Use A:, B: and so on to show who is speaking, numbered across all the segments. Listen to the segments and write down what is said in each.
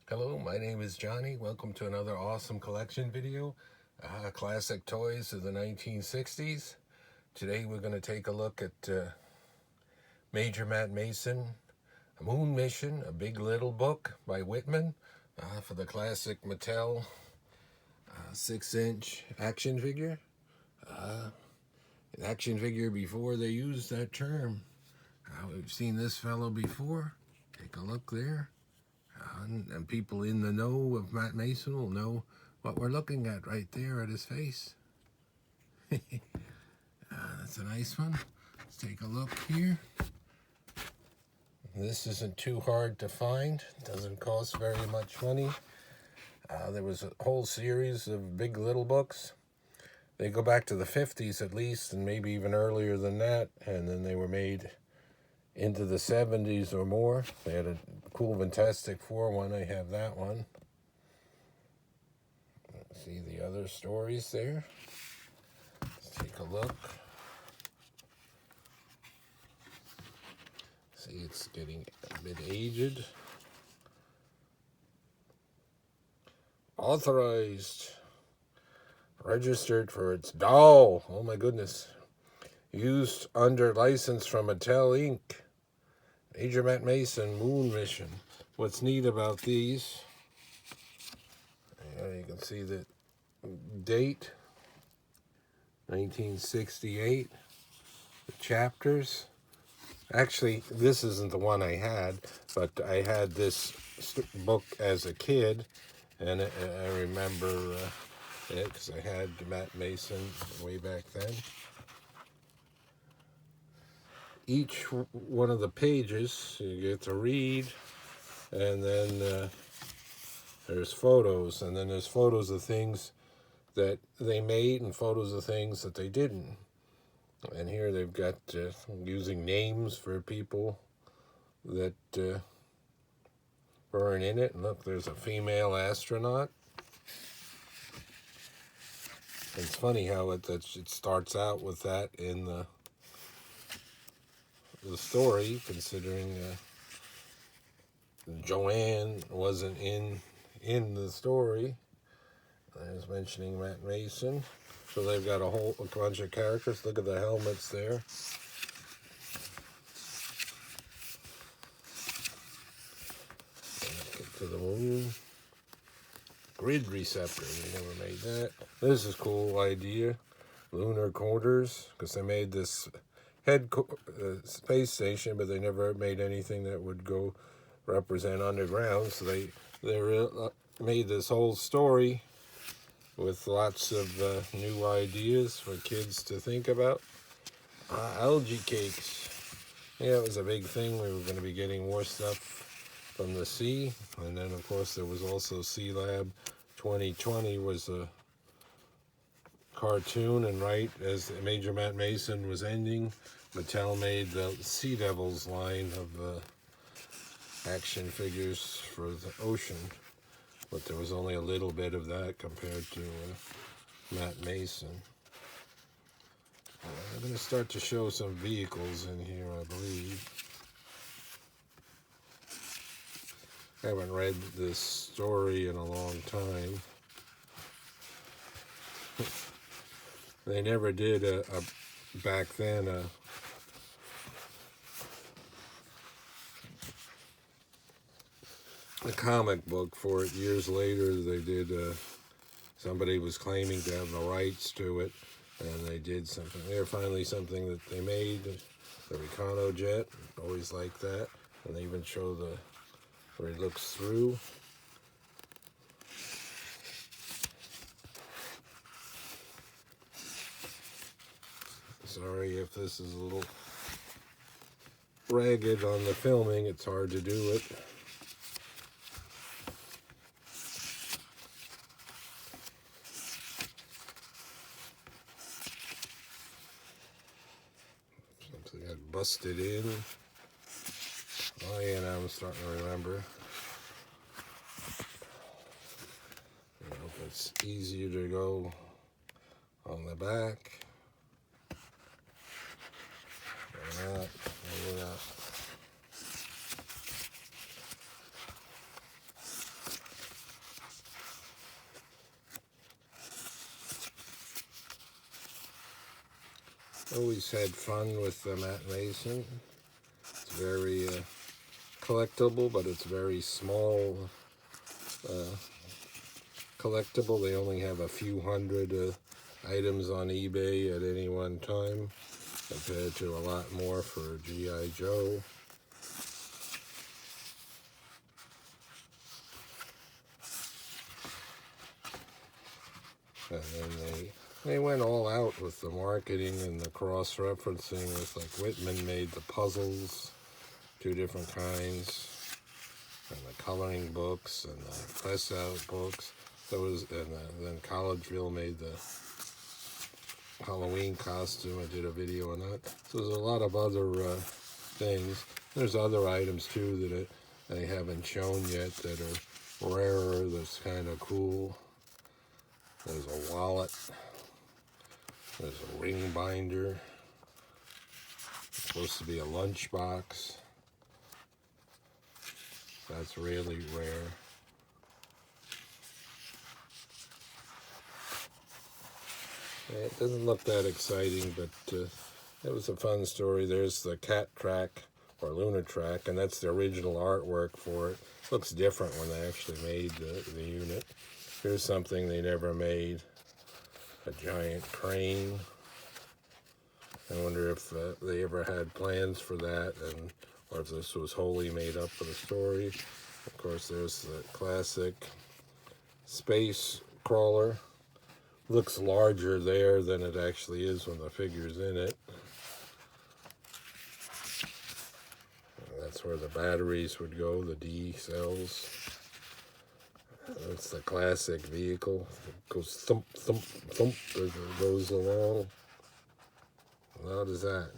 A: Hello, my name is Johnny. Welcome to another awesome collection video. Classic toys of the 1960s. Today we're going to take a look at Major Matt Mason, A Moon Mission, a Big Little Book by Whitman for the classic Mattel 6-inch action figure. An action figure before they used that term. We've seen this fellow before. Take a look there. And people in the know of Matt Mason will know what we're looking at right there at his face. That's a nice one. Let's take a look here. This isn't too hard to find. It doesn't cost very much money. There was a whole series of Big Little books. They go back to the 50s at least, and maybe even earlier than that, and then they were made into the 70s or more. They had a cool Fantastic Four one. I have that one. See the other stories there. Let's take a look. See, it's getting a bit aged. Authorized. Registered for its doll. Oh my goodness. Used under license from Mattel Inc. Major Matt Mason, Moon Mission. What's neat about these, you can see the date, 1968, the chapters. Actually, this isn't the one I had, but I had this book as a kid, and I remember it because I had Matt Mason way back then. Each one of the pages you get to read, and then there's photos, and then there's photos of things that they made and photos of things that they didn't. And here they've got using names for people that weren't in it. And look, there's a female astronaut. It's funny how it starts out with that in the story, considering Joanne wasn't in the story. I was mentioning Matt Mason. So they've got a bunch of characters. Look at the helmets there. Get to the moon. Grid receptor. They never made that. This is a cool idea. Lunar quarters, because they made this space station, but they never made anything that would go represent underground. So they made this whole story with lots of new ideas for kids to think about. Algae cakes. Yeah, it was a big thing. We were going to be getting more stuff from the sea. And then, of course, there was also Sea Lab 2020 was a cartoon. And right as Major Matt Mason was ending, Mattel made the Sea Devils line of action figures for the ocean. But there was only a little bit of that compared to Matt Mason. I'm going to start to show some vehicles in here, I believe. I haven't read this story in a long time. They never did back then a comic book for it. Years later, they did. Somebody was claiming to have the rights to it, and they did something. They're finally something that they made. The Recano jet, always like that, and they even show where he looks through. Sorry if this is a little ragged on the filming. It's hard to do it. Something got busted in. Oh yeah, now I'm starting to remember. I don't know if it's easier to go on the back. Maybe not. always had fun with the Matt Mason. It's very collectible, but it's very small collectible. They only have a few hundred items on eBay at any one time, compared to a lot more for G.I. Joe. And then they went all out with the marketing and the cross-referencing with, like, Whitman made the puzzles, 2 different kinds, and the coloring books and the press-out books. Then Collegeville made the Halloween costume. I did a video on that. So there's a lot of other things. There's other items too that they haven't shown yet that are rarer. That's kind of cool. There's a wallet. There's a ring binder. It's supposed to be a lunchbox. That's really rare. It doesn't look that exciting, but it was a fun story. There's the cat track, or lunar track, and that's the original artwork for it. Looks different when they actually made the unit. Here's something they never made, a giant crane. I wonder if they ever had plans for that, or if this was wholly made up for the story. Of course, there's the classic space crawler. Looks larger there than it actually is when the figure's in it. That's where the batteries would go, the D cells. That's the classic vehicle. It goes thump, thump, thump as it goes along. What is that?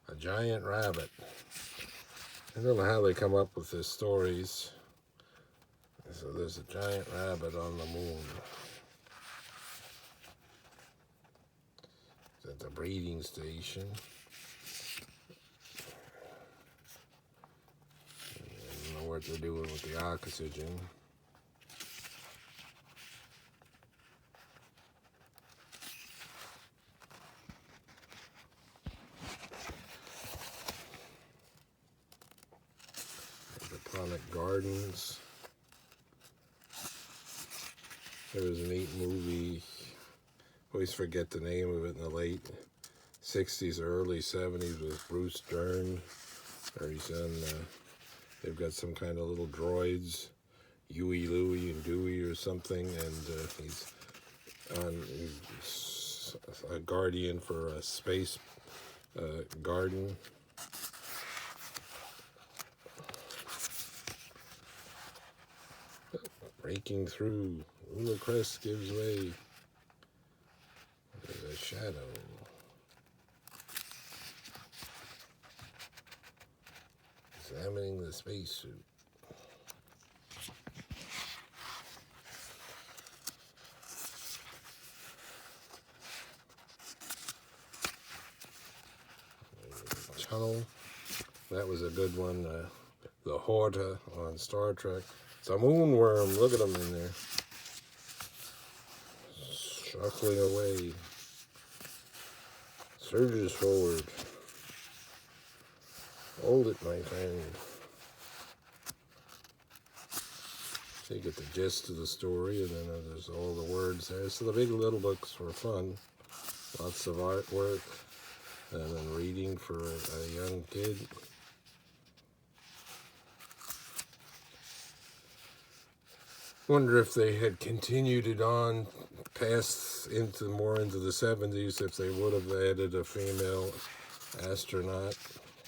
A: A giant rabbit. I don't know how they come up with these stories. So there's a giant rabbit on the moon. It's at the breeding station. I don't know what they're doing with the oxygen. Hydroponic gardens. There was a neat movie. Always forget the name of it, in the late 60s, early 70s with Bruce Dern, where he's on, they've got some kind of little droids, Huey, Louie, and Dewey or something, and he's a guardian for a space garden. Breaking through, lunar crest gives way. There's a shadow. Examining the spacesuit. Tunnel. That was a good one. The Horta on Star Trek. It's a moonworm. Look at them in there. Shuffling away. Surges forward. Hold it, my friend. So you get the gist of the story, and then there's all the words there. So the big and little books were fun. Lots of artwork, and then reading for a young kid. Wonder if they had continued it on past more into the 70s, if they would have added a female astronaut.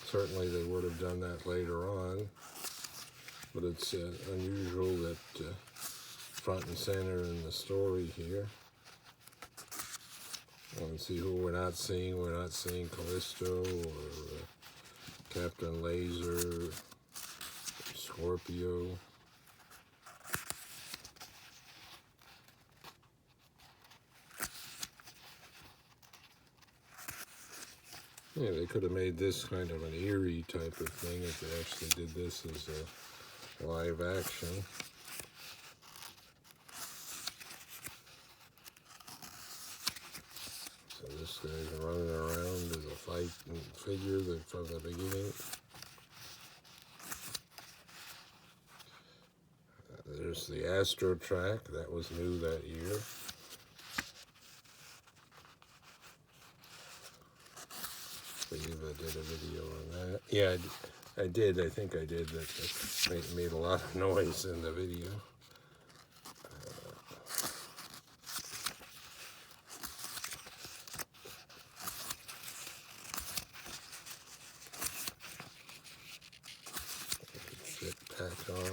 A: Certainly they would have done that later on. But it's unusual that front and center in the story here. Let's see who we're not seeing. We're not seeing Callisto or Captain Laser, Scorpio. Yeah, they could have made this kind of an eerie type of thing if they actually did this as a live action. So this guy's running around as fight figure from the beginning. There's the Astro Track, that was new that year. I believe I did a video on that. Yeah, I did. I think I did. That made a lot of noise in the video. Fit back on.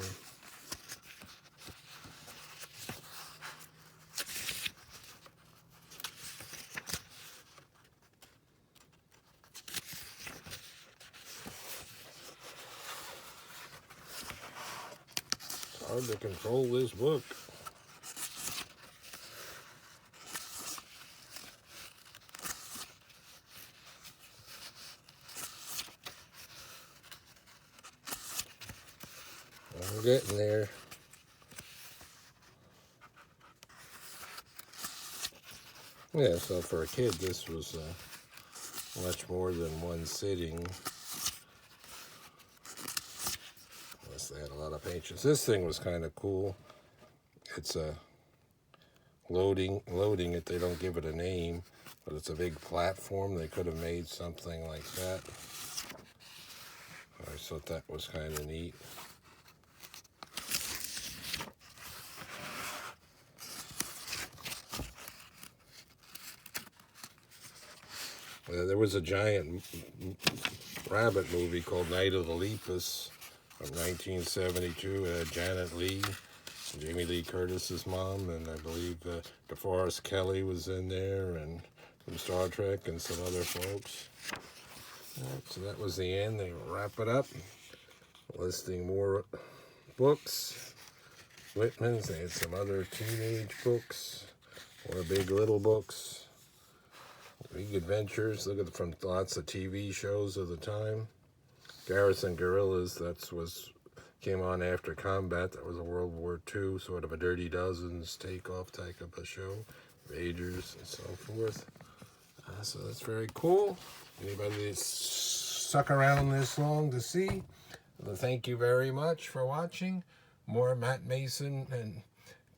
A: Hard to control this book. I'm getting there. Yeah, so for a kid, this was much more than one sitting. Unless they had a lot of pages. This thing was kind of cool. It's a loading it. They don't give it a name, but it's a big platform. They could have made something like that. I thought that was kind of neat. There was a giant rabbit movie called Night of the Lepus from 1972. It had Janet Leigh, Jamie Lee Curtis's mom, and I believe DeForest Kelley was in there, and from Star Trek, and some other folks. So that was the end. They wrap it up, listing more books. Whitman's. They had some other teenage books, or Big Little books. Big Adventures. Look at from lots of TV shows of the time. Garrison Guerrillas. Came on after Combat. That was a World War II sort of a Dirty Dozens takeoff type of a show. Ragers and so forth. So that's very cool. Anybody that's stuck around this long to see, well, thank you very much for watching. More Matt Mason and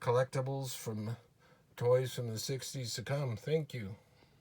A: collectibles from toys from the 60s to come. Thank you.